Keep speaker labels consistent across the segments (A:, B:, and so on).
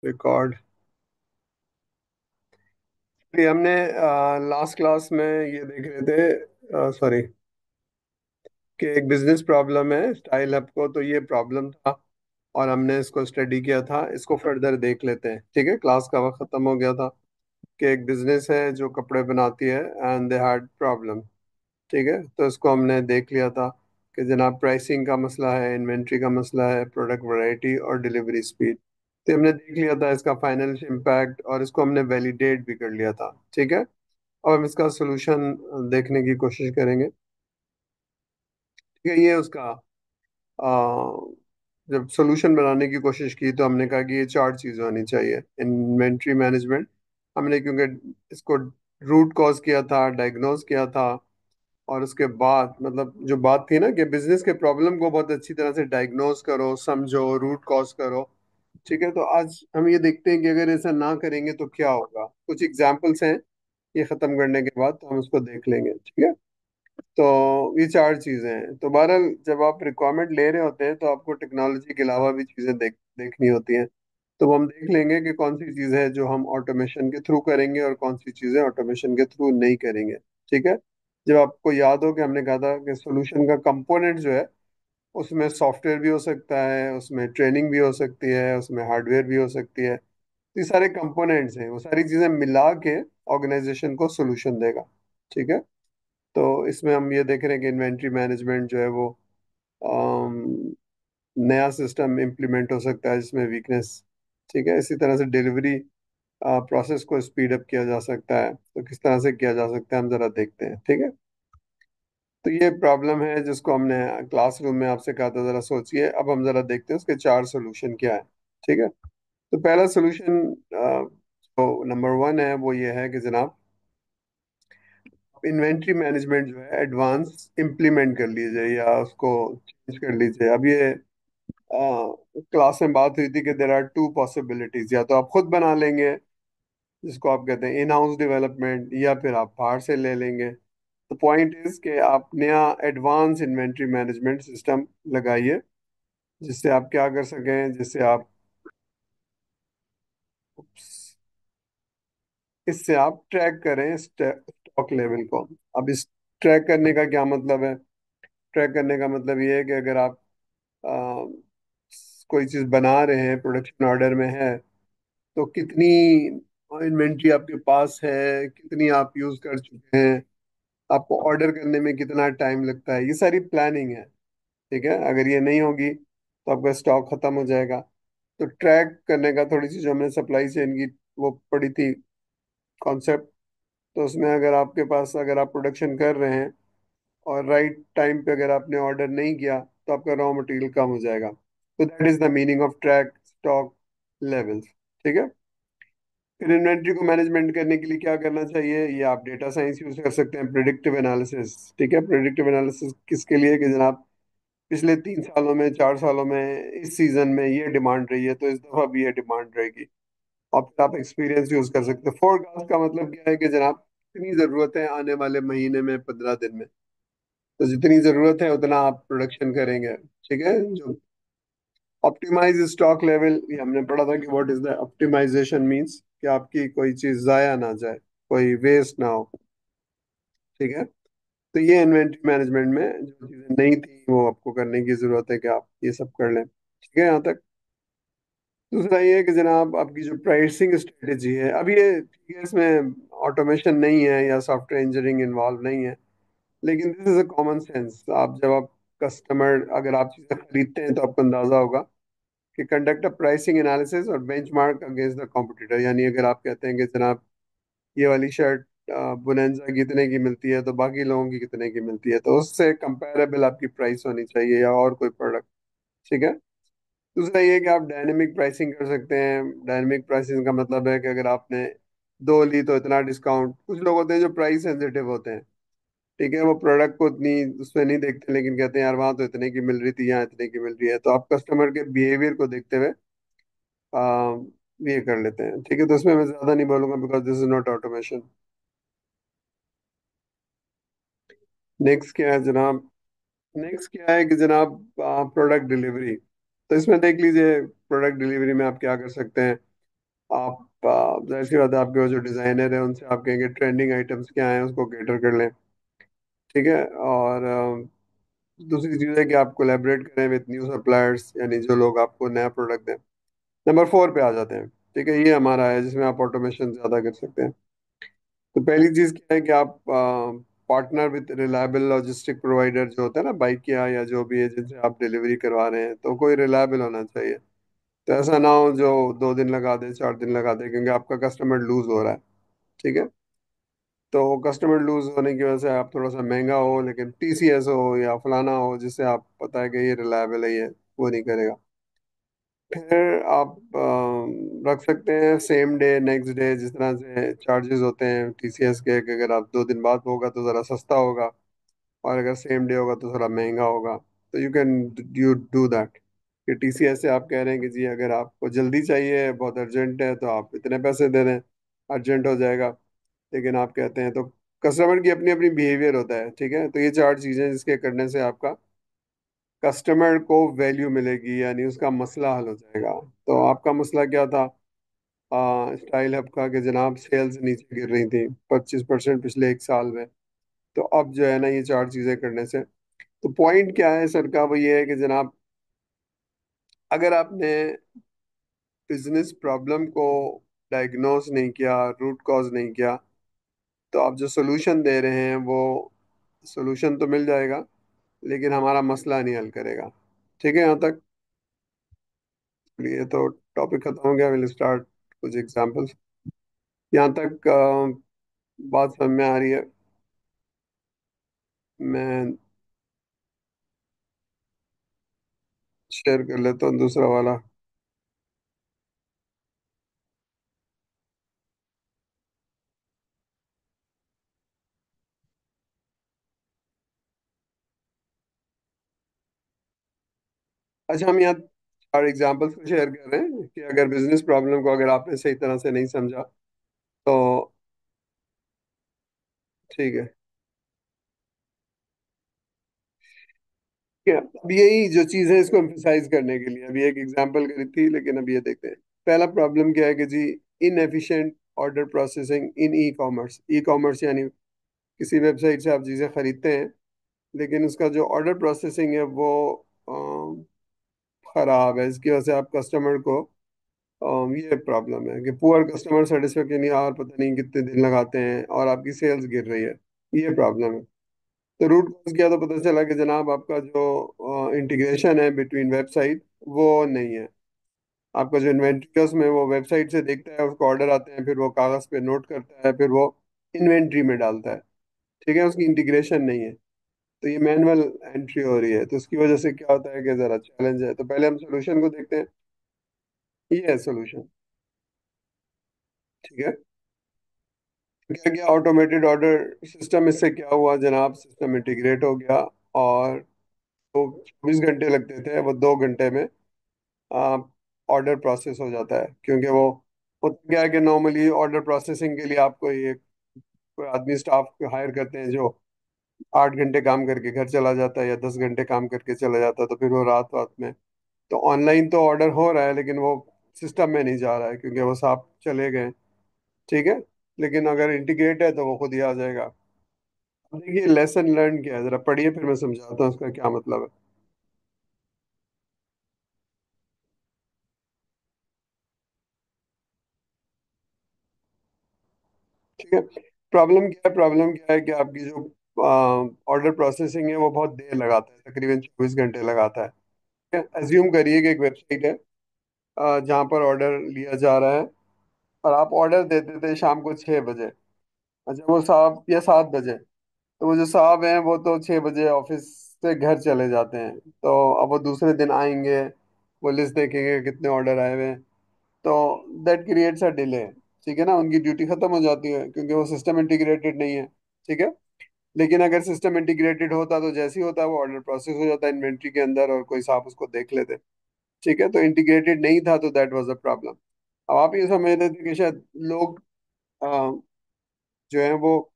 A: Record. ये हमने last class में ये देख रहे थे, सॉरी, कि एक बिजनेस प्रॉब्लम है स्टाइल हब को, तो ये प्रॉब्लम था और हमने इसको स्टडी किया था। इसको फर्दर देख लेते हैं, ठीक है। क्लास का वक्त खत्म हो गया था कि एक बिजनेस है जो कपड़े बनाती है एंड दे हैड प्रॉब्लम। ठीक है, तो इसको हमने देख लिया था कि जनाब प्राइसिंग का मसला है, इन्वेंट्री का मसला है, प्रोडक्ट वैरायटी और डिलीवरी स्पीड। तो हमने देख लिया था इसका फाइनेंशियल इम्पैक्ट और इसको हमने वैलिडेट भी कर लिया था। ठीक है, अब हम इसका सोल्यूशन देखने की कोशिश करेंगे। ठीक है, ये उसका आ, जब सोल्यूशन बनाने की कोशिश की तो हमने कहा कि ये चार चीज़ें होनी चाहिए। इन्वेंट्री मैनेजमेंट, हमने क्योंकि इसको रूट कॉज किया था, डायग्नोज किया था, और उसके बाद मतलब जो बात थी ना कि बिजनेस के प्रॉब्लम को बहुत अच्छी तरह से डायग्नोज करो, समझो, रूट कॉज करो। ठीक है, तो आज हम ये देखते हैं कि अगर ऐसा ना करेंगे तो क्या होगा। कुछ एग्जाम्पल्स हैं, ये खत्म करने के बाद तो हम उसको देख लेंगे। ठीक है, तो ये चार चीजें हैं। तो बहरहाल जब आप रिक्वायरमेंट ले रहे होते हैं तो आपको टेक्नोलॉजी के अलावा भी चीजें देखनी होती हैं। तो वो हम देख लेंगे कि कौन सी चीज़ है जो हम ऑटोमेशन के थ्रू करेंगे और कौन सी चीज़ें ऑटोमेशन के थ्रू नहीं करेंगे। ठीक है, जब आपको याद हो कि हमने कहा था कि सोल्यूशन का कंपोनेंट जो है उसमें सॉफ्टवेयर भी हो सकता है, उसमें ट्रेनिंग भी हो सकती है, उसमें हार्डवेयर भी हो सकती है। तो ये सारे कंपोनेंट्स हैं, वो सारी चीज़ें मिला के ऑर्गेनाइजेशन को सोल्यूशन देगा। ठीक है, तो इसमें हम ये देख रहे हैं कि इन्वेंट्री मैनेजमेंट जो है वो अम, नया सिस्टम इम्प्लीमेंट हो सकता है जिसमें वीकनेस। ठीक है, इसी तरह से डिलीवरी प्रोसेस को स्पीड अप किया जा सकता है। तो किस तरह से किया जा सकता है हम जरा देखते हैं। ठीक है, तो ये प्रॉब्लम है जिसको हमने क्लासरूम में आपसे कहा था, जरा सोचिए। अब हम जरा देखते हैं उसके चार सोल्यूशन क्या है। ठीक है, तो पहला सोल्यूशन जो नंबर वन है वो ये है कि जनाब इन्वेंट्री मैनेजमेंट जो है एडवांस इम्प्लीमेंट कर लीजिए या उसको चेंज कर लीजिए। अब ये क्लास में बात हुई थी कि देर आर टू पॉसिबिलिटीज, या तो आप खुद बना लेंगे जिसको आप कहते हैं इन हाउस डेवलपमेंट, या फिर आप बाहर से ले लेंगे। तो पॉइंट इज कि आप नया एडवांस इन्वेंट्री मैनेजमेंट सिस्टम लगाइए जिससे आप क्या कर सकें, जिससे आप इससे आप ट्रैक करें स्टॉक लेवल को। अब इस ट्रैक करने का क्या मतलब है? ट्रैक करने का मतलब ये है कि अगर आप आ, कोई चीज़ बना रहे हैं, प्रोडक्शन ऑर्डर में है, तो कितनी इन्वेंट्री आपके पास है, कितनी आप यूज़ कर चुके हैं, आपको ऑर्डर करने में कितना टाइम लगता है, ये सारी प्लानिंग है। ठीक है, अगर ये नहीं होगी तो आपका स्टॉक खत्म हो जाएगा। तो ट्रैक करने का थोड़ी सी जो हमने सप्लाई चेन की वो पढ़ी थी कॉन्सेप्ट, तो उसमें अगर आपके पास, अगर आप प्रोडक्शन कर रहे हैं और राइट टाइम पे अगर आपने ऑर्डर नहीं किया तो आपका रॉ मटेरियल कम हो जाएगा। तो that is the meaning of track stock levels. ठीक है, फिर इन्वेंट्री को मैनेजमेंट करने के लिए क्या करना चाहिए? ये आप डेटा साइंस यूज कर सकते हैं, प्रिडिक्टिव एनालिसिस। ठीक है, प्रिडिक्टिव एनालिसिस किसके लिए? कि जनाब पिछले 3 सालों में, 4 सालों में, इस सीजन में ये डिमांड रही है तो इस दफा भी ये डिमांड रहेगी। और फिर आप एक्सपीरियंस यूज कर सकते हैं। फोरकास्ट का मतलब क्या है? कि जनाब इतनी जरूरत है आने वाले महीने में, 15 दिन में, तो जितनी जरूरत है उतना आप प्रोडक्शन करेंगे। ठीक है, जो ऑप्टिमाइज स्टॉक लेवल, ये हमने पढ़ा था कि what is the optimization means, कि आपकी कोई चीज जाया ना जाए, कोई वेस्ट ना हो। ठीक है, तो ये इन्वेंट्री मैनेजमेंट में जो चीजें नहीं थी वो आपको करने की जरूरत है कि आप ये सब कर लें। ठीक है यहाँ तक। दूसरा ये है कि जनाब आपकी जो प्राइसिंग स्ट्रेटेजी है, अब ये ठीक है, इसमें ऑटोमेशन नहीं है या सॉफ्टवेयर इंजीनियरिंग इन्वॉल्व नहीं है, लेकिन this is a common sense. आप जब आप कस्टमर, अगर आप चीज़ें खरीदते हैं तो आपको अंदाजा होगा कि कंडक्ट अ प्राइसिंग एनालिसिस और बेंचमार्क अगेंस्ट द कॉम्पिटिटर। यानी अगर आप कहते हैं कि जनाब ये वाली शर्ट बुनेंजा कितने की मिलती है तो बाकी लोगों की कितने की मिलती है, तो उससे कंपेरेबल आपकी प्राइस होनी चाहिए, या और कोई प्रोडक्ट। ठीक है, दूसरा ये है कि आप डायनेमिक प्राइसिंग कर सकते हैं। डायनेमिक प्राइसिंग का मतलब है कि अगर आपने दो ली तो इतना डिस्काउंट। कुछ लोग होते हैं जो प्राइस सेंसिटिव होते हैं, ठीक है, वो प्रोडक्ट को इतनी उसमें नहीं देखते, लेकिन कहते हैं यार वहां तो इतने की मिल रही थी, यहाँ इतने की मिल रही है। तो आप कस्टमर के बिहेवियर को देखते हुए आ, ये कर लेते हैं। ठीक है, तो उसमें मैं ज्यादा नहीं बोलूंगा because this is not automation. Next क्या है जनाब? नेक्स्ट क्या है कि जनाब प्रोडक्ट डिलीवरी। तो इसमें देख लीजिए प्रोडक्ट डिलीवरी में आप क्या कर सकते हैं। आप जाहिर सी बात है, आपके वो जो डिजाइनर है उनसे आप कहेंगे ट्रेंडिंग आइटम्स क्या हैं उसको कैटर कर लें। ठीक है। और दूसरी चीज़ है कि आप कोलैबोरेट करें विद न्यू सप्लायर्स, यानी जो लोग आपको नया प्रोडक्ट दें। नंबर 4 पे आ जाते हैं। ठीक है, ये हमारा है जिसमें आप ऑटोमेशन ज़्यादा कर सकते हैं। तो पहली चीज़ क्या है कि आप partner with reliable logistic provider जो होता है ना, बाइक या जो भी है जिनसे आप डिलीवरी करवा रहे हैं, तो कोई रिलायबल होना चाहिए। तो ऐसा ना हो जो 2 दिन लगा दे, 4 दिन लगा दे, क्योंकि आपका कस्टमर लूज हो रहा है। ठीक है। तो कस्टमर लूज होने की वजह से आप थोड़ा सा महंगा हो, लेकिन टीसीएस हो या फलाना हो जिससे आप पता है कि ये रिलायबल है, ये वो नहीं करेगा। फिर आप रख सकते हैं सेम डे नेक्स्ट डे, जिस तरह से चार्जेस होते हैं टीसीएस के, कि अगर आप 2 दिन बाद होगा तो ज़रा सस्ता होगा, और अगर सेम डे होगा तो थोड़ा महंगा होगा। तो यू डू दैट, कि टीसीएस से आप कह रहे हैं कि जी अगर आपको जल्दी चाहिए, बहुत अर्जेंट है, तो आप इतने पैसे दे दें, अर्जेंट हो जाएगा। लेकिन आप कहते हैं तो कस्टमर की अपनी अपनी बिहेवियर होता है। ठीक है, तो ये 4 चीज़ें जिसके करने से आपका कस्टमर को वैल्यू मिलेगी, यानी उसका मसला हल हो जाएगा। तो आपका मसला क्या था? स्टाइल हब का, कि जनाब सेल्स नीचे गिर रही थी 25% पिछले 1 साल में। तो अब जो है ना, ये 4 चीज़ें करने से, तो पॉइंट क्या है सर का, वो ये है कि जनाब, अगर आपने बिजनेस प्रॉब्लम को डायग्नोज नहीं किया, रूट कॉज नहीं किया, तो आप जो सोल्यूशन दे रहे हैं वो सोल्यूशन तो मिल जाएगा, लेकिन हमारा मसला नहीं हल करेगा। ठीक है यहाँ तक? ये तो टॉपिक खत्म हो गया। विल स्टार्ट कुछ एग्जांपल्स। यहाँ तक बात समझ में आ रही है? मैं शेयर कर लेता हूँ दूसरा वाला। अच्छा, हम यहाँ 4 एग्जांपल्स को शेयर कर रहे हैं कि अगर बिजनेस प्रॉब्लम को अगर आपने सही तरह से नहीं समझा तो। ठीक है। ठीक है, अब यही जो चीज़ है इसको एम्फेसाइज करने के लिए अभी एक एग्जांपल करी थी, लेकिन अब ये देखते हैं। पहला प्रॉब्लम क्या है कि जी, inefficient order processing in e commerce. E commerce यानी किसी वेबसाइट से आप चीज़ें खरीदते हैं, लेकिन उसका जो ऑर्डर प्रोसेसिंग है वो खराब है। इसकी वजह से आप कस्टमर को ये प्रॉब्लम है कि पुअर कस्टमर सेटिस्फेक्शन, और पता नहीं कितने दिन लगाते हैं और आपकी सेल्स गिर रही है। ये प्रॉब्लम है। तो रूट कॉज किया तो पता चला कि जनाब आपका जो इंटीग्रेशन है बिटवीन वेबसाइट, वो नहीं है। आपका जो इन्वेंट्री है उसमें वो वेबसाइट से देखता है, उसको ऑर्डर आते हैं, फिर वो कागज़ पे नोट करता है, फिर वो इन्वेंट्री में डालता है। ठीक है, उसकी इंटीग्रेशन नहीं है। तो ये मैनुअल एंट्री हो रही है, तो उसकी वजह से क्या होता है कि ज़रा चैलेंज है। तो पहले हम सोल्यूशन को देखते हैं। ये है सोल्यूशन। ठीक है। क्या क्या ऑटोमेटेड ऑर्डर सिस्टम, इससे क्या हुआ जनाब, सिस्टम इंटीग्रेट हो गया, और तो 24 घंटे लगते थे, वो 2 घंटे में ऑर्डर प्रोसेस हो जाता है। क्योंकि वो होता क्या है कि नॉर्मली ऑर्डर प्रोसेसिंग के लिए आपको ये कोई आदमी स्टाफ हायर करते हैं जो 8 घंटे काम करके घर चला जाता है, या 10 घंटे काम करके चला जाता है, तो फिर वो रात रात में। तो ऑनलाइन तो ऑर्डर हो रहा है, लेकिन वो सिस्टम में नहीं जा रहा है क्योंकि वो साहब चले गए। ठीक है। लेकिन अगर इंटीग्रेट है तो वो खुद ही आ जाएगा। अब देखिए लेसन लर्न क्या है, जरा पढ़िए, फिर मैं समझाता हूँ उसका क्या मतलब है। ठीक है। प्रॉब्लम क्या है? प्रॉब्लम क्या है कि आपकी जो ऑर्डर प्रोसेसिंग है वो बहुत देर लगाता है, तकरीबन 24 घंटे लगाता है। ठीक है, एज्यूम करिए कि एक वेबसाइट है जहाँ पर ऑर्डर लिया जा रहा है, और आप ऑर्डर देते थे शाम को 6 बजे। अच्छा, वो साहब, या 7 बजे, तो वो जो साहब हैं वो तो 6 बजे ऑफिस से घर चले जाते हैं। तो अब वो दूसरे दिन आएंगे, वो लिस्ट देखेंगे कितने ऑर्डर आए हुए हैं, तो दैट क्रिएट्स अ डिले। ठीक है ना, उनकी ड्यूटी खत्म हो जाती है क्योंकि वो सिस्टम इंटीग्रेटेड नहीं है। ठीक है। लेकिन अगर सिस्टम इंटीग्रेटेड होता तो जैसे ही होता वो ऑर्डर प्रोसेस हो जाता इन्वेंट्री के अंदर, और कोई साहब उसको देख लेते। ठीक है, तो इंटीग्रेटेड नहीं था, तो दैट वाज अ प्रॉब्लम। अब आप ये समझ रहे थे कि शायद लोग अ, जो है वो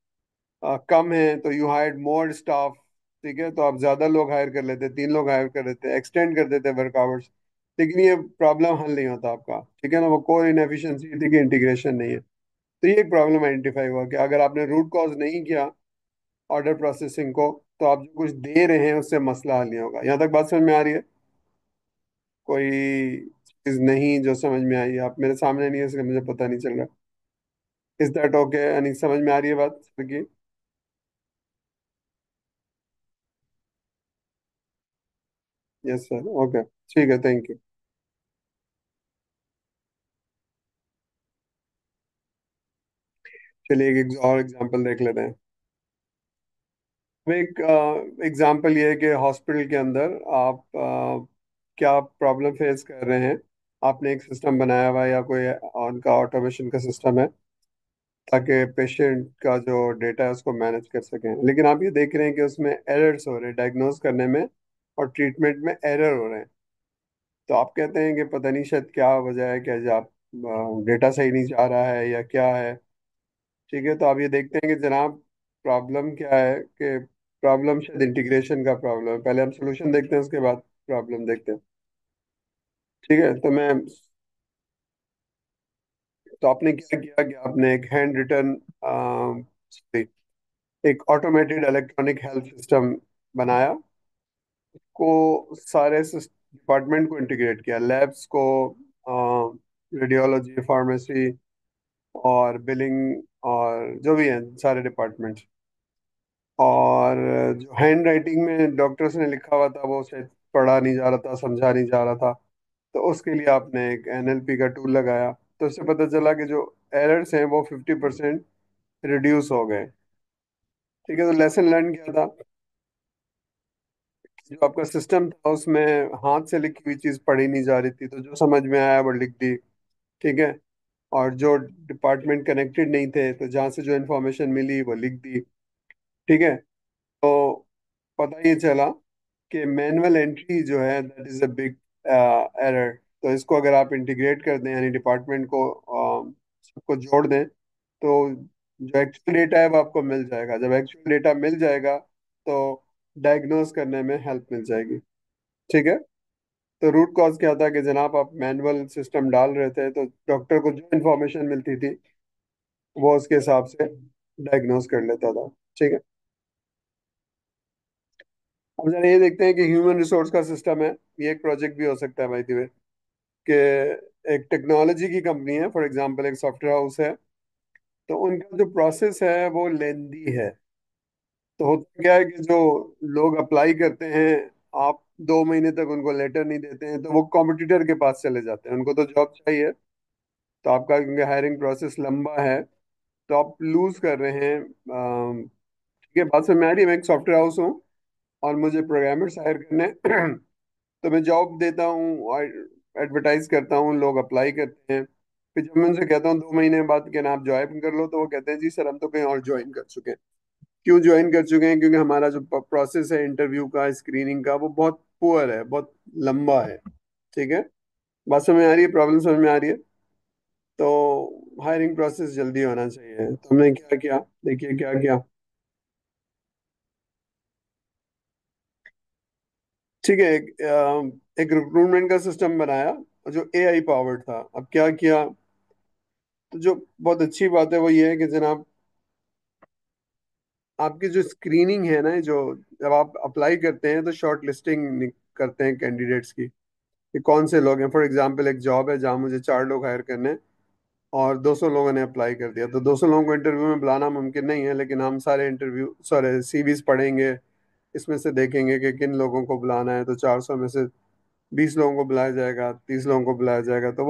A: कम है, तो यू हायर्ड मोर स्टाफ। ठीक है, तो आप ज्यादा लोग हायर कर लेते, 3 लोग हायर कर लेते, एक्सटेंड कर देते वर्क आवर्स। लेकिन ये प्रॉब्लम हल नहीं होता आपका, ठीक है ना। वो कोर इनएफिशिएंसी थी कि इंटीग्रेशन नहीं है। तो ये एक प्रॉब्लम आइडेंटिफाई हुआ कि अगर आपने रूट कॉज नहीं किया ऑर्डर प्रोसेसिंग को, तो आप जो कुछ दे रहे हैं उससे मसला हल नहीं होगा। यहाँ तक बात समझ में आ रही है? कोई चीज नहीं जो समझ में आई? आप मेरे सामने नहीं है इसलिए मुझे पता नहीं चल रहा। Is that okay? यानी समझ में आ रही है बात सर की? यस सर, ओके, ठीक है, थैंक यू। चलिए एक और एग्जांपल देख लेते हैं। अब एक एग्जांपल ये है कि हॉस्पिटल के अंदर आप क्या प्रॉब्लम फेस कर रहे हैं। आपने एक सिस्टम बनाया हुआ है या कोई उनका ऑटोमेशन का सिस्टम है, ताकि पेशेंट का जो डेटा है उसको मैनेज कर सकें। लेकिन आप ये देख रहे हैं कि उसमें एरर्स हो रहे हैं डायग्नोज करने में, और ट्रीटमेंट में एरर हो रहे हैं। तो आप कहते हैं कि पता नहीं शायद क्या वजह है, क्या आप डेटा सही नहीं जा रहा है या क्या है। ठीक है, तो आप ये देखते हैं कि जनाब प्रॉब्लम क्या है, कि प्रॉब्लम शायद इंटीग्रेशन का प्रॉब्लम है। पहले हम सोल्यूशन देखते हैं, उसके बाद प्रॉब्लम देखते हैं। ठीक है, तो आपने क्या किया कि आपने एक हैंड रिटन, एक ऑटोमेटेड इलेक्ट्रॉनिक हेल्थ सिस्टम बनाया, को सारे डिपार्टमेंट को इंटीग्रेट किया, लैब्स को, रेडियोलॉजी, फार्मेसी और बिलिंग, और जो भी हैं सारे डिपार्टमेंट्स। और जो हैंड राइटिंग में डॉक्टर्स ने लिखा हुआ था वो शायद पढ़ा नहीं जा रहा था, समझा नहीं जा रहा था। तो उसके लिए आपने एक एनएलपी का टूल लगाया। तो उससे पता चला कि जो एरर्स हैं वो 50% रिड्यूस हो गए। ठीक है, तो लेसन लर्न क्या था? जो आपका सिस्टम था उसमें हाथ से लिखी हुई चीज पढ़ी नहीं जा रही थी, तो जो समझ में आया वो लिख दी। ठीक है, और जो डिपार्टमेंट कनेक्टेड नहीं थे तो जहाँ से जो इन्फॉर्मेशन मिली वो लिख दी। ठीक है, तो पता ये चला कि मैनुअल एंट्री जो है that is a big error. तो इसको अगर आप इंटीग्रेट कर दें, यानी डिपार्टमेंट को सबको जोड़ दें, तो जो एक्चुअल डेटा है वो आपको मिल जाएगा। जब एक्चुअल डेटा मिल जाएगा तो डायग्नोज करने में हेल्प मिल जाएगी। ठीक है, तो रूट कॉज क्या था कि जनाब आप मैनुअल सिस्टम डाल रहे थे, तो डॉक्टर को जो इन्फॉर्मेशन मिलती थी वो उसके हिसाब से डायग्नोज कर लेता था। ठीक है, अब जरा ये देखते हैं कि ह्यूमन रिसोर्स का सिस्टम है। ये एक प्रोजेक्ट भी हो सकता है भाई दी वे, कि एक टेक्नोलॉजी की कंपनी है, फॉर एग्जांपल एक सॉफ्टवेयर हाउस है। तो उनका जो प्रोसेस है वो लेंदी है। तो होता क्या है कि जो लोग अप्लाई करते हैं, आप 2 महीने तक उनको लेटर नहीं देते हैं तो वो कॉम्पिटिटर के पास चले जाते हैं, उनको तो जॉब चाहिए। तो आपका क्योंकि हायरिंग प्रोसेस लंबा है, तो आप लूज कर रहे हैं। ठीक है, बात समझ में आ रही है? मैं एक सॉफ्टवेयर हाउस हूँ और मुझे प्रोग्रामर्स हायर करने हैं। तो मैं जॉब देता हूँ और एडवर्टाइज करता हूँ, लोग अप्लाई करते हैं। फिर जब मैं उनसे कहता हूँ 2 महीने बाद कि ना आप ज्वाइन कर लो, तो वो कहते हैं जी सर हम तो कहीं और ज्वाइन कर चुके हैं। क्यों ज्वाइन कर चुके हैं? क्योंकि हमारा जो प्रोसेस है इंटरव्यू का, स्क्रीनिंग का, वो बहुत पुअर है, बहुत लंबा है। ठीक है, बात समझ में आ रही है? प्रॉब्लम समझ में आ रही है? तो हायरिंग प्रोसेस जल्दी होना चाहिए। तो हमने क्या किया, देखिए क्या किया। ठीक है, एक रिक्रूटमेंट का सिस्टम बनाया जो एआई पावर्ड था। अब क्या किया, तो जो बहुत अच्छी बात है वो ये है कि जनाब आपकी जो स्क्रीनिंग है ना, जो जब आप अप्लाई करते हैं तो शॉर्ट लिस्टिंग करते हैं कैंडिडेट्स की, कि कौन से लोग हैं। फॉर एग्जांपल एक जॉब है जहाँ मुझे 4 लोग हायर करने हैं और 200 लोगों ने अप्लाई कर दिया। तो 200 लोगों को इंटरव्यू में बुलाना मुमकिन नहीं है, लेकिन हम सारे इंटरव्यू सॉरी सीवीज पढ़ेंगे, इसमें से देखेंगे कि किन लोगों को बुलाना है। तो 400 में से 20 लोगों को बुलाया जाएगा, 30 लोगों को बुलाया जाएगा। तो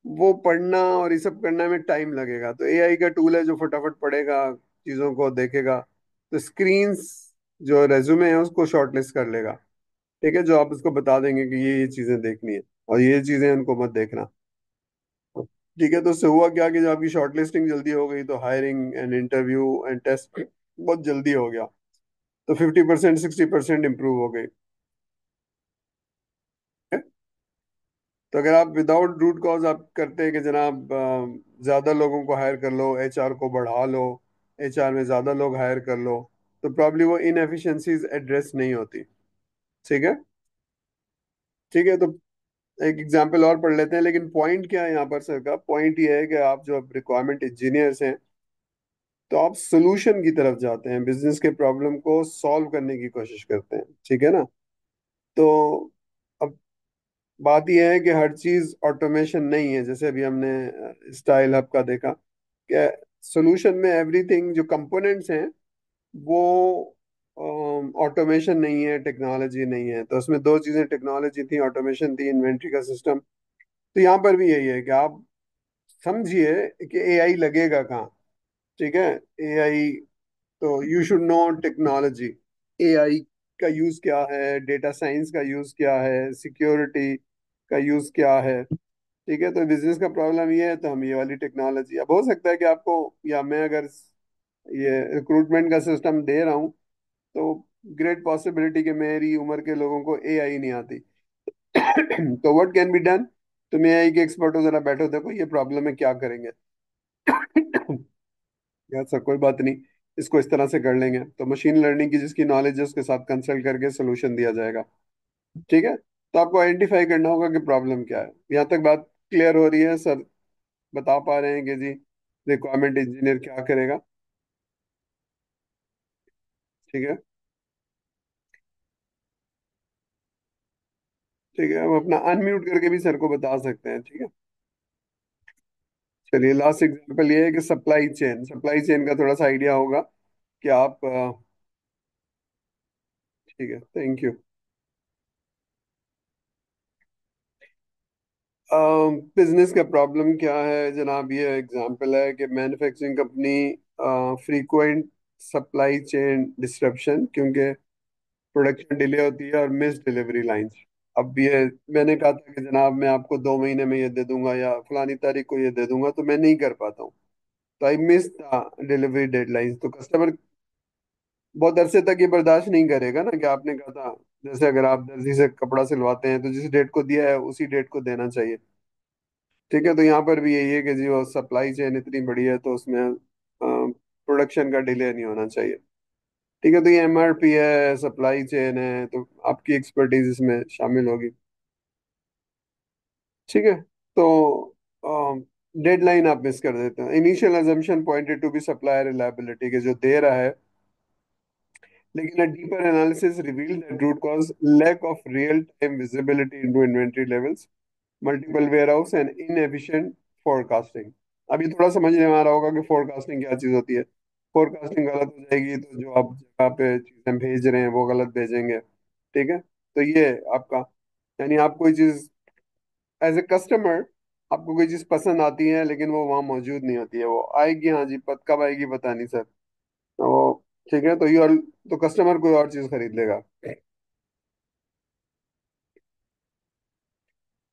A: वो पढ़ना और ये सब करने में टाइम लगेगा। तो एआई का टूल है जो फटाफट पढ़ेगा, चीज़ों को देखेगा। तो स्क्रीन्स जो रेज्यूमे है उसको शॉर्टलिस्ट कर लेगा। ठीक है, जो आप उसको बता देंगे कि ये चीज़ें देखनी है और ये चीज़ें उनको मत देखना। ठीक है, तो उससे हुआ क्या कि जब आपकी शॉर्टलिस्टिंग जल्दी हो गई तो hiring and interview and test बहुत जल्दी हो गया। तो 50% 60% इम्प्रूव हो गई। तो अगर आप विदाउट रूट कॉज आप करते हैं कि जनाब ज्यादा लोगों को हायर कर लो, एचआर को बढ़ा लो, एचआर में ज्यादा लोग हायर कर लो, तो प्रॉब्ली वो इनएफिशिएंसीज एड्रेस नहीं होती। ठीक है, ठीक है, तो एक एग्जांपल और पढ़ लेते हैं, लेकिन पॉइंट क्या है यहाँ पर सर का? पॉइंट ये है कि आप जो रिक्वायरमेंट इंजीनियर्स हैं, तो आप सोल्यूशन की तरफ जाते हैं, बिजनेस के प्रॉब्लम को सॉल्व करने की कोशिश करते हैं, ठीक है ना? तो अब बात यह है कि हर चीज ऑटोमेशन नहीं है। जैसे अभी हमने स्टाइल हब का देखा कि सोल्यूशन में एवरीथिंग जो कंपोनेंट्स हैं वो ऑटोमेशन नहीं है, टेक्नोलॉजी नहीं है। तो उसमें दो चीजें टेक्नोलॉजी थी, ऑटोमेशन थी, इन्वेंट्री का सिस्टम। तो यहाँ पर भी यही है कि आप समझिए कि एआई लगेगा कहाँ, ठीक है? एआई, तो you should know technology, AI का यूज क्या है, डेटा साइंस का यूज क्या है, सिक्योरिटी का यूज क्या है, ठीक है? तो बिजनेस का प्रॉब्लम ये है, तो हम ये वाली टेक्नोलॉजी। अब हो सकता है कि आपको, या मैं अगर ये रिक्रूटमेंट का सिस्टम दे रहा हूँ, तो ग्रेट पॉसिबिलिटी कि मेरी उम्र के लोगों को एआई नहीं आती। तो व्हाट कैन बी डन? तुम एआई के एक्सपर्ट हो, जरा बैठो, देखो ये प्रॉब्लम है, क्या करेंगे? यार सर कोई बात नहीं, इसको इस तरह से कर लेंगे। तो मशीन लर्निंग की जिसकी नॉलेज है उसके साथ कंसल्ट करके सोल्यूशन दिया जाएगा, ठीक है? तो आपको आइडेंटिफाई करना होगा कि प्रॉब्लम क्या है। यहाँ तक बात क्लियर हो रही है सर? बता पा रहे हैं कि जी रिक्वायरमेंट इंजीनियर क्या करेगा? ठीक है, ठीक है। हम अपना अनम्यूट करके भी सर को बता सकते हैं, ठीक है? चलिए, लास्ट एग्जांपल ये है कि सप्लाई चेन, सप्लाई चेन का थोड़ा सा आइडिया होगा कि आप ठीक है, थैंक यू। बिजनेस का प्रॉब्लम क्या है जनाब? ये एग्जांपल है कि manufacturing company frequent supply chain disruption, क्योंकि प्रोडक्शन डिले होती है और मिस डिलीवरी लाइंस। अब ये मैंने कहा था कि जनाब मैं आपको 2 महीने में ये दे दूंगा या फलानी तारीख को ये दे दूंगा, तो मैं नहीं कर पाता हूँ, तो आई मिस डिलीवरी डेडलाइंस। तो कस्टमर बहुत अरसे तक ये बर्दाश्त नहीं करेगा ना, कि आपने कहा था, जैसे अगर आप दर्जी से कपड़ा सिलवाते हैं तो जिस डेट को दिया है उसी डेट को देना चाहिए, ठीक है? तो यहाँ पर भी यही है कि जी वो सप्लाई चेन इतनी बड़ी है तो उसमें प्रोडक्शन का डिले नहीं होना चाहिए, ठीक है? तो ये एमआरपी है, सप्लाई चेन है, तो आपकी एक्सपर्टीज इसमें शामिल होगी, ठीक है? तो डेडलाइन आप मिस कर देते हैं। Initial assumption pointed to be supplier reliability, के जो दे रहा है, लेकिन a deeper analysis revealed that root cause lack of real-time visibility into inventory levels, multiple warehouse and inefficient forecasting। अभी थोड़ा समझने में आ रहा होगा कि फोरकास्टिंग क्या चीज होती है। फोरकास्टिंग गलत हो जाएगी तो जो आप जगह पे चीजें भेज रहे हैं वो गलत भेजेंगे, ठीक है? तो ये आपका, यानी आप कोई चीज एज ए कस्टमर, आपको कोई चीज पसंद आती है लेकिन वो वहां मौजूद नहीं होती है, वो आएगी, हाँ जी, पत कब आएगी पता नहीं सर, वो, ठीक है? तो ये, तो कस्टमर कोई और चीज खरीद लेगा।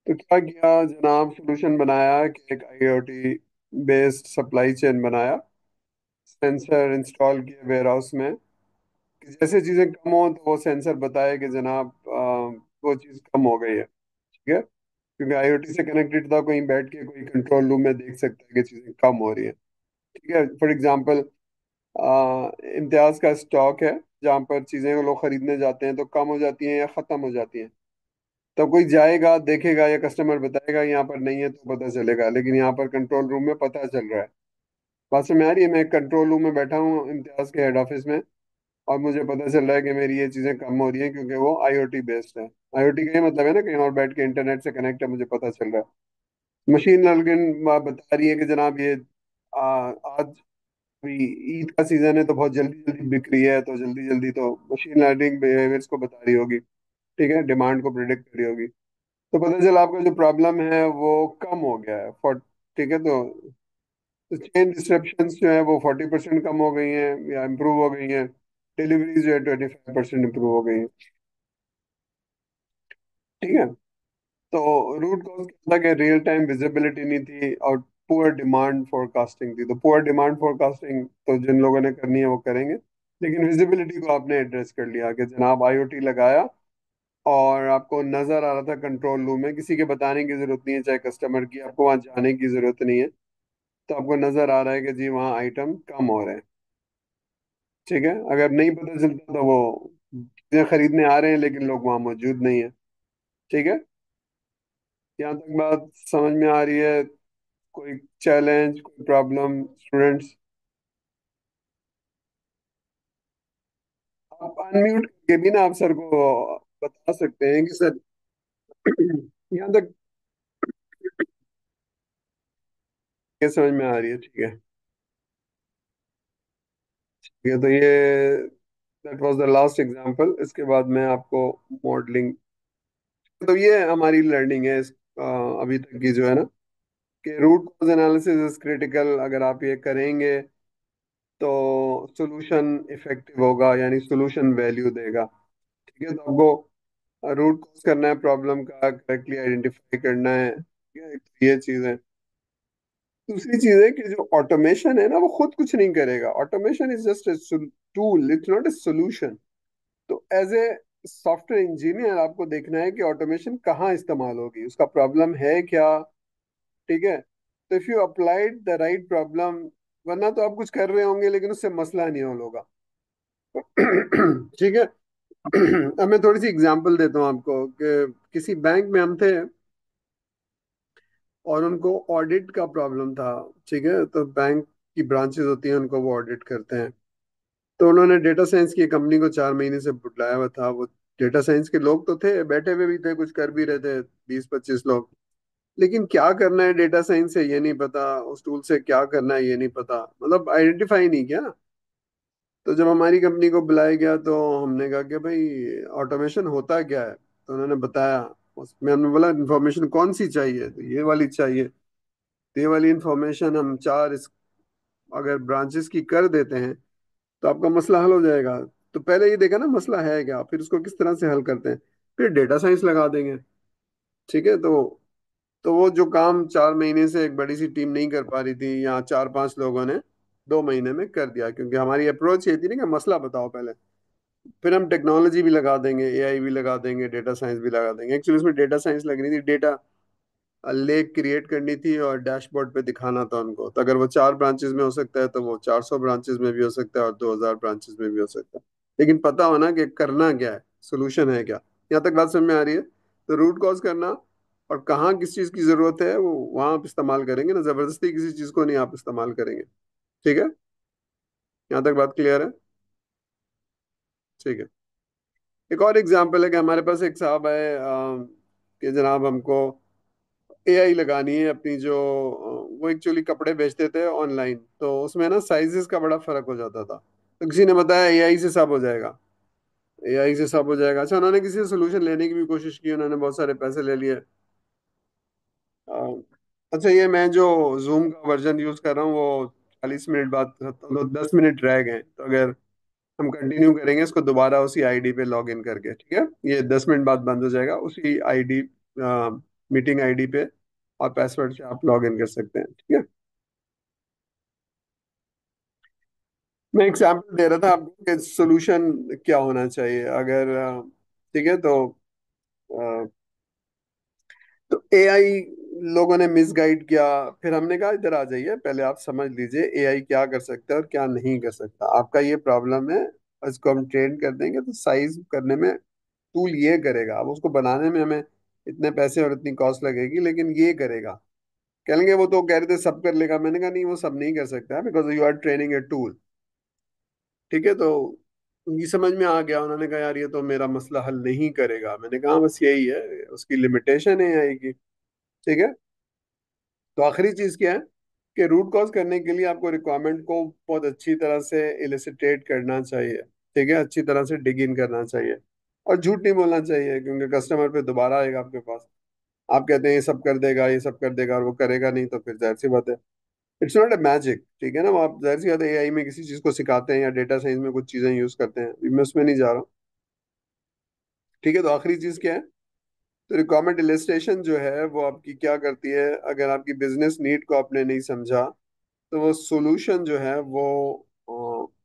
A: तो क्या किया जनाब? सोल्यूशन बनाया कि एक आईओटी बेस्ड सप्लाई चेन बनाया, सेंसर इंस्टॉल किए वेयर हाउस में, कि जैसे चीजें कम हो तो वो सेंसर बताए कि जनाब वो चीज कम हो गई है, ठीक है? क्योंकि आईओटी से कनेक्टेड था, कहीं बैठ के कोई कंट्रोल रूम में देख सकता है कि चीजें कम हो रही है, ठीक है? फॉर एग्जांपल, इम्तियाज का स्टॉक है जहाँ पर चीजें लोग खरीदने जाते हैं तो कम हो जाती हैं या खत्म हो जाती हैं, तो कोई जाएगा देखेगा या कस्टमर बताएगा यहाँ पर नहीं है तो पता चलेगा, लेकिन यहाँ पर कंट्रोल रूम में पता चल रहा है। बात समझ में आ रही है? मैं कंट्रोल रूम में बैठा हूँ इम्तियाज के हेड ऑफिस में, और मुझे पता चल रहा है कि मेरी ये चीजें कम हो रही हैं क्योंकि वो आईओटी बेस्ड है। आईओटी का ये मतलब है ना, कहीं और बैठ के इंटरनेट से कनेक्ट है, मुझे पता चल रहा है। मशीन लर्निंग बता रही है कि जनाब ये आज भी ईद का सीजन है तो बहुत जल्दी जल्दी बिक रही है, तो जल्दी जल्दी, तो मशीन लर्निंग बिहेवियर्स को बता रही होगी, ठीक है? डिमांड को प्रिडिक्ट कर रही होगी। तो पता चला आपका जो प्रॉब्लम है वो कम हो गया है, फॉर, ठीक है? तो चेन डिस्ट्रप्शंस जो है वो 40% कम हो गई हैं या इम्प्रूव हो गई हैं, डिलीवरी जो है 25% इम्प्रूव हो गई है, ठीक है? तो रूट कॉज क्या था कि रियल टाइम विजिबिलिटी नहीं थी और पुअर डिमांड फोरकास्टिंग थी। तो पुअर डिमांड फोरकास्टिंग तो जिन लोगों ने करनी है वो करेंगे, लेकिन विजिबिलिटी को आपने एड्रेस कर लिया कि जनाब आईओटी लगाया और आपको नजर आ रहा था कंट्रोल रूम में, किसी के बताने की जरूरत नहीं है, चाहे कस्टमर की, आपको वहां जाने की जरूरत नहीं है, तो आपको नजर आ रहा है कि जी वहाँ आइटम कम हो रहे हैं, ठीक है? अगर नहीं पता चलता तो वो चीजें खरीदने आ रहे हैं लेकिन लोग वहां मौजूद नहीं है, ठीक है? यहाँ तक बात समझ में आ रही है? कोई चैलेंज, कोई प्रॉब्लम स्टूडेंट्स? आप अनम्यूट करके भी ना आप सर को बता सकते हैं कि सर यहाँ तक ये समझ में आ रही है? ठीक है, ठीक है। तो ये that was the last example. इसके बाद मैं आपको मॉडलिंग, तो ये हमारी लर्निंग है अभी तक की जो है ना, कि root cause analysis is critical. अगर आप ये करेंगे तो सोल्यूशन इफेक्टिव होगा, यानी सोल्यूशन वैल्यू देगा। ठीक है, तो आपको रूट कॉज करना है, प्रॉब्लम का करेक्टली आइडेंटिफाई करना है। ठीक है, एक तो ये चीज है। दूसरी चीज है कि जो ऑटोमेशन है ना, वो खुद कुछ नहीं करेगा। Automation is just a tool, it's not a solution. तो एज ए सॉफ्टवेयर इंजीनियर आपको देखना है कि ऑटोमेशन कहाँ इस्तेमाल होगी, उसका प्रॉब्लम है क्या। ठीक है, तो if you applied the right problem, वरना तो आप कुछ कर रहे होंगे लेकिन उससे मसला नहीं हल होगा। ठीक है। अब मैं थोड़ी सी एग्जांपल देता हूँ आपको कि किसी बैंक में हम थे और उनको ऑडिट का प्रॉब्लम था। ठीक है, तो बैंक की ब्रांचेस होती हैं, उनको वो ऑडिट करते हैं। तो उन्होंने डेटा साइंस की कंपनी को 4 महीने से बुलाया हुआ था। वो डेटा साइंस के लोग तो थे, बैठे हुए भी थे, कुछ कर भी रहे थे, 20-25 लोग। लेकिन क्या करना है डेटा साइंस से ये नहीं पता, उस टूल से क्या करना है ये नहीं पता, मतलब आइडेंटिफाई नहीं किया। तो जब हमारी कंपनी को बुलाया गया तो हमने कहा कि भाई ऑटोमेशन होता क्या है, तो उन्होंने बताया। उसमें हमने बोला इन्फॉर्मेशन कौन सी चाहिए, तो ये वाली चाहिए। तो ये वाली इंफॉर्मेशन हम अगर ब्रांचेस की कर देते हैं तो आपका मसला हल हो जाएगा। तो पहले ये देखा ना मसला है क्या, फिर उसको किस तरह से हल करते हैं, फिर डेटा साइंस लगा देंगे। ठीक है, तो वो जो काम 4 महीने से एक बड़ी सी टीम नहीं कर पा रही थी, यहाँ 4-5 लोगों ने 2 महीने में कर दिया। क्योंकि हमारी अप्रोच ये थी ना कि मसला बताओ पहले, फिर हम टेक्नोलॉजी भी लगा देंगे, एआई भी लगा देंगे, डेटा साइंस भी लगा देंगे। एक्चुअली इसमें डेटा साइंस लग रही थी, डेटा लेक क्रिएट करनी थी और डैशबोर्ड पे दिखाना था उनको। तो अगर वो 4 ब्रांचेस में हो सकता है तो वो 400 ब्रांचेस में भी हो सकता है और 2000 ब्रांचेस में भी हो सकता है। लेकिन पता होना कि करना क्या है, सोल्यूशन है क्या। यहाँ तक बात समझ में आ रही है? तो रूट कॉज करना और कहाँ किस चीज़ की ज़रूरत है वो वहाँ आप इस्तेमाल करेंगे ना, ज़बरदस्ती किसी चीज़ को नहीं आप इस्तेमाल करेंगे। ठीक है, यहाँ तक बात क्लियर है? ठीक है। एक और एग्जांपल है कि हमारे पास एक साहब है कि जनाब हमको एआई लगानी है अपनी जो वो एक्चुअली कपड़े बेचते थे ऑनलाइन, तो उसमें ना साइजेस का बड़ा फर्क हो जाता था। तो किसी ने बताया एआई से सब हो जाएगा, एआई से सब हो जाएगा। अच्छा, उन्होंने किसी से सोल्यूशन लेने की भी कोशिश की, उन्होंने बहुत सारे पैसे ले लिए। अ, अच्छा, ये मैं जो जूम का वर्जन यूज कर रहा हूँ वो 40 मिनट बाद तो 10 मिनट रह गए, तो अगर हम कंटिन्यू करेंगे इसको दोबारा उसी आईडी पे लॉग इन करके, ठीक है? ये 10 मिनट बाद बंद हो जाएगा उसी आईडी, मीटिंग आईडी पे, और पासवर्ड से आप लॉग इन कर सकते हैं। ठीक है, मैं एग्जांपल दे रहा था आपको कि सोल्यूशन क्या होना चाहिए अगर ठीक है। तो एआई लोगों ने मिसगाइड किया। फिर हमने कहा इधर आ जाइए, पहले आप समझ लीजिए एआई क्या कर सकता है और क्या नहीं कर सकता। आपका ये प्रॉब्लम है, इसको हम ट्रेन कर देंगे तो साइज करने में टूल ये करेगा। अब उसको बनाने में हमें इतने पैसे और इतनी कॉस्ट लगेगी, लेकिन ये करेगा। कहेंगे वो तो कह रहे थे सब कर लेगा, मैंने कहा नहीं, वो सब नहीं कर सकता, because you are training a tool. ठीक है, तो ये समझ में आ गया। उन्होंने कहा यार ये तो मेरा मसला हल नहीं करेगा। मैंने कहा बस यही है, उसकी लिमिटेशन है आएगी। ठीक है, तो आखिरी चीज क्या है कि रूट कॉज करने के लिए आपको रिक्वायरमेंट को बहुत अच्छी तरह से इलिसिटेट करना चाहिए। ठीक है, अच्छी तरह से डिग इन करना चाहिए और झूठ नहीं बोलना चाहिए, क्योंकि कस्टमर पे दोबारा आएगा आपके पास। आप कहते हैं ये सब कर देगा, ये सब कर देगा, और वो करेगा नहीं, तो फिर जाहिर सी बात है, इट्स नॉट ए मैजिक। ठीक है ना, वो आप जाहिर सी बात है एआई में किसी चीज को सिखाते हैं या डेटा साइंस में कुछ चीजें यूज करते हैं, अभी मैं उसमें नहीं जा रहा हूँ। ठीक है, तो आखिरी चीज क्या है? तो रिक्वायरमेंट इलिस्ट्रेशन जो है वो आपकी क्या करती है, अगर आपकी बिजनेस नीड को आपने नहीं समझा तो वो सॉल्यूशन जो है वो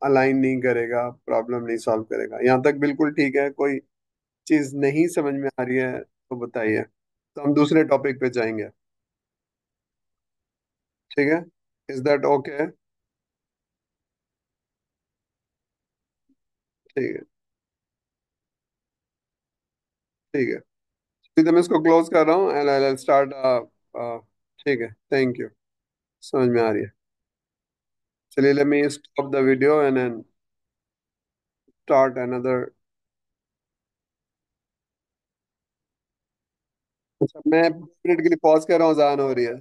A: अलाइन नहीं करेगा, प्रॉब्लम नहीं सॉल्व करेगा। यहाँ तक बिल्कुल ठीक है? कोई चीज नहीं समझ में आ रही है तो बताइए, तो हम दूसरे टॉपिक पे जाएंगे। ठीक है, इज दैट ओके? ठीक है, ठीक है। अभी तो मैं इसको क्लोज कर रहा हूँ एंड आई स्टार्ट। ठीक है, थैंक यू। समझ में आ रही है। चलिए, let me stop the video and then start another. अच्छा, मैं 2 मिनट के लिए पॉज कर रहा हूँ, अजान हो रही है।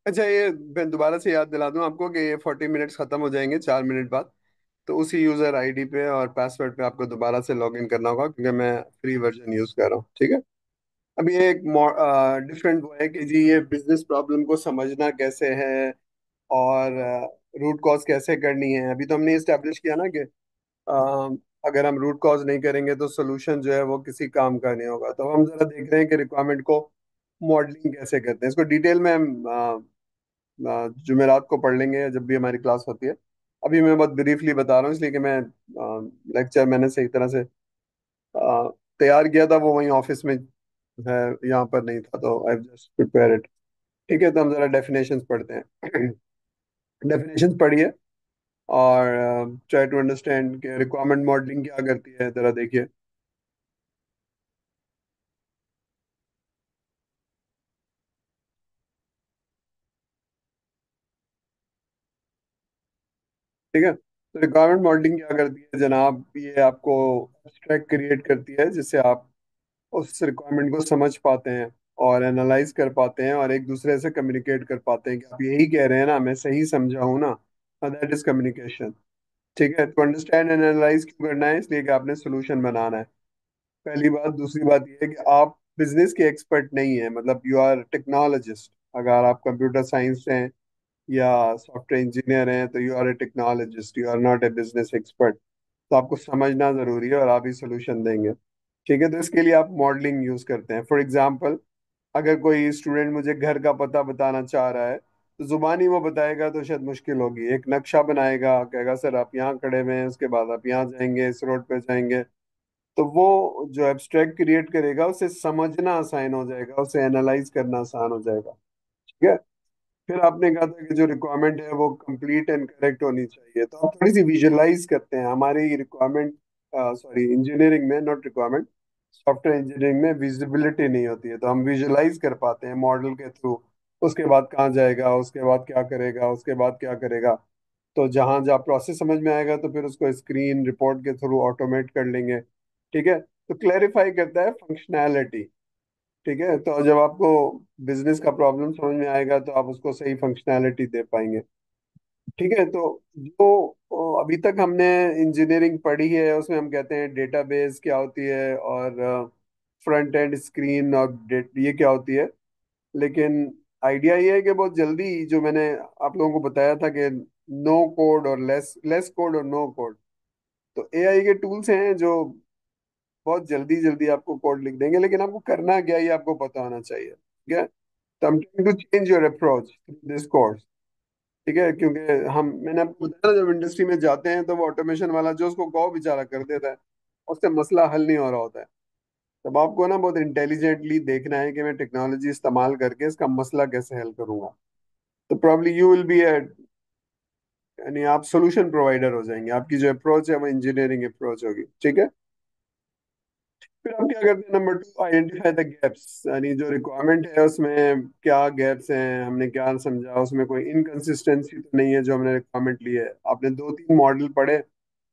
A: अच्छा, ये मैं दोबारा से याद दिला दूं आपको कि ये 40 मिनट्स खत्म हो जाएंगे 4 मिनट बाद। तो उसी यूजर आईडी पे और पासवर्ड पे आपको दोबारा से लॉग इन करना होगा, क्योंकि मैं फ्री वर्जन यूज कर रहा हूँ। ठीक है। अब ये एक डिफरेंट वो है कि जी ये बिजनेस प्रॉब्लम को समझना कैसे है और रूट कॉज कैसे करनी है। अभी तो हमने इस्टेब्लिश किया ना कि अगर हम रूट कॉज नहीं करेंगे तो सोल्यूशन जो है वो किसी काम का नहीं होगा। तो हम जरा देख रहे हैं कि रिक्वायरमेंट को मॉडलिंग कैसे करते हैं। इसको डिटेल में हम जुमेरात को पढ़ लेंगे जब भी हमारी क्लास होती है। अभी मैं बहुत ब्रीफली बता रहा हूँ, इसलिए कि मैं लेक्चर मैंने सही तरह से तैयार किया था, वो वहीं ऑफिस में है, यहाँ पर नहीं था, तो आई जस्ट प्रिपेयर इट। ठीक है, तो हम जरा डेफिनेशंस पढ़ते हैं। डेफिनेशंस पढ़िए और ट्राई टू अंडरस्टैंड कि रिक्वायरमेंट मॉडलिंग क्या करती है, जरा देखिए। ठीक है, तो रिक्वायरमेंट मॉडलिंग क्या करती है जनाब, ये आपको एब्स्ट्रैक्ट क्रिएट करती है जिससे आप उस रिक्वायरमेंट को समझ पाते हैं और एनालाइज कर पाते हैं और एक दूसरे से कम्युनिकेट कर पाते हैं कि आप यही कह रहे हैं ना, मैं सही समझा हूँ ना। That is communication. ठीक है, तो अंडरस्टैंड एंड एनालाइज क्यों करना है, इसलिए कि आपने सोल्यूशन बनाना है। पहली बात। दूसरी बात यह है कि आप बिजनेस के एक्सपर्ट नहीं है, मतलब यू आर टेक्नोलॉजिस्ट। अगर आप कंप्यूटर साइंस हैं या सॉफ्टवेयर इंजीनियर हैं तो you are a technologist, you are not a business expert. तो आपको समझना जरूरी है और आप ही सोल्यूशन देंगे। ठीक है, तो इसके लिए आप मॉडलिंग यूज करते हैं। फॉर एग्जाम्पल, अगर कोई स्टूडेंट मुझे घर का पता बताना चाह रहा है तो जुबानी वो बताएगा तो शायद मुश्किल होगी। एक नक्शा बनाएगा, कहेगा सर आप यहाँ खड़े हुए हैं, उसके बाद आप यहाँ जाएंगे, इस रोड पे जाएंगे। तो वो जो एब्स्ट्रैक्ट क्रिएट करेगा उसे समझना आसान हो जाएगा, उसे एनालाइज करना आसान हो जाएगा। ठीक है। फिर आपने कहा था कि जो रिक्वायरमेंट है वो कंप्लीट एंड करेक्ट होनी चाहिए, तो आप थोड़ी सी विजुअलाइज करते हैं हमारी रिक्वायरमेंट। सॉरी, इंजीनियरिंग में, नॉट रिक्वायरमेंट, सॉफ्टवेयर इंजीनियरिंग में विजिबिलिटी नहीं होती है, तो हम विजुअलाइज कर पाते हैं मॉडल के थ्रू। उसके बाद कहाँ जाएगा, उसके बाद क्या करेगा, उसके बाद क्या करेगा। तो जहाँ जहाँ प्रोसेस समझ में आएगा तो फिर उसको स्क्रीन रिपोर्ट के थ्रू ऑटोमेट कर लेंगे। ठीक है, तो क्लैरिफाई करता है फंक्शनैलिटी। ठीक है, तो जब आपको बिजनेस का प्रॉब्लम समझ में आएगा तो आप उसको सही फंक्शनैलिटी दे पाएंगे। ठीक है, तो जो अभी तक हमने इंजीनियरिंग पढ़ी है उसमें हम कहते हैं डेटाबेस क्या होती है, और फ्रंट एंड स्क्रीन और डेट ये क्या होती है। लेकिन आइडिया ये है कि बहुत जल्दी, जो मैंने आप लोगों को बताया था कि नो कोड और लेस लेस कोड और नो कोड, तो एआई के टूल्स हैं जो बहुत जल्दी जल्दी आपको कोड लिख देंगे, लेकिन आपको करना क्या है ये आपको पता होना चाहिए। ठीक है, तो हम trying to change your approach this course. ठीक है, क्योंकि हम, मैंने आपको बताया ना, जब इंडस्ट्री में जाते हैं तो वो ऑटोमेशन वाला जो उसको गौ बेचारा कर देता है, उससे मसला हल नहीं हो रहा होता है। तब आपको ना बहुत इंटेलिजेंटली देखना है कि मैं टेक्नोलॉजी इस्तेमाल करके इसका मसला कैसे हल करूंगा। तो प्रॉब्ली यू विल बी यानी आप सोल्यूशन प्रोवाइडर हो जाएंगे, आपकी जो अप्रोच है वो इंजीनियरिंग अप्रोच होगी। ठीक है। फिर हम क्या करते हैं, number two, identify the gaps, यानी जो रिक्वायरमेंट है उसमें क्या गैप्स हैं, हमने क्या समझा, उसमें कोई इनकंसिस्टेंसी तो नहीं है जो हमने रिक्वायरमेंट ली है। आपने दो तीन मॉडल पढ़े,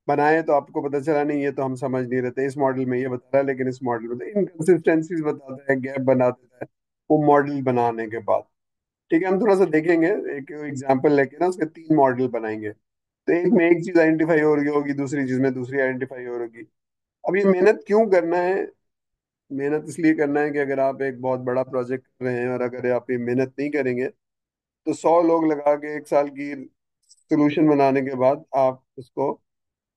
A: बनाए, तो आपको पता चला नहीं ये तो हम समझ नहीं रहते, इस मॉडल में ये बता रहा है लेकिन इस मॉडल में तो इनकंसिस्टेंसीज बताता है, गैप बना देता है वो मॉडल बनाने के बाद। ठीक है, हम थोड़ा सा देखेंगे, एक एग्जांपल लेके ना उसके तीन मॉडल बनाएंगे। तो एक में एक चीज आइडेंटिफाई हो रही होगी, दूसरी चीज में दूसरी आइडेंटिफाई हो रही होगी। अब ये मेहनत क्यों करना है? मेहनत इसलिए करना है कि अगर आप एक बहुत बड़ा प्रोजेक्ट कर रहे हैं और अगर आप ये मेहनत नहीं करेंगे तो 100 लोग लगा के 1 साल की सोल्यूशन बनाने के बाद आप उसको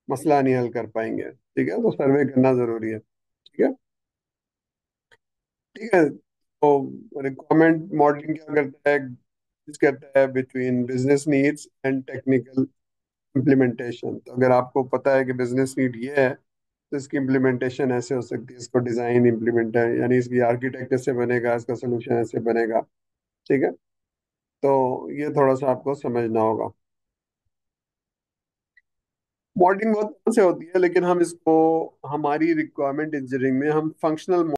A: मसला नहीं हल कर पाएंगे। ठीक है, तो सर्वे करना जरूरी है। ठीक है। ठीक है, तो रिक्वायरमेंट मॉडलिंग क्या करता है, करता है between business needs and technical implementation. तो अगर आपको पता है कि बिजनेस नीड ये है तो इसकी इम्प्लीमेंटेशन ऐसे हो सकती है, इसको डिजाइन इम्प्लीमेंट है, यानी इसकी आर्किटेक्ट ऐसे बनेगा, इसका सोल्यूशन ऐसे बनेगा। ठीक है, तो ये थोड़ा सा आपको समझना होगा। मॉडलिंग बहुत तरह से होती है, लेकिन हम इसको हमारी रिक्वायरमेंट इंजीनियरिंग में हम फंक्शनल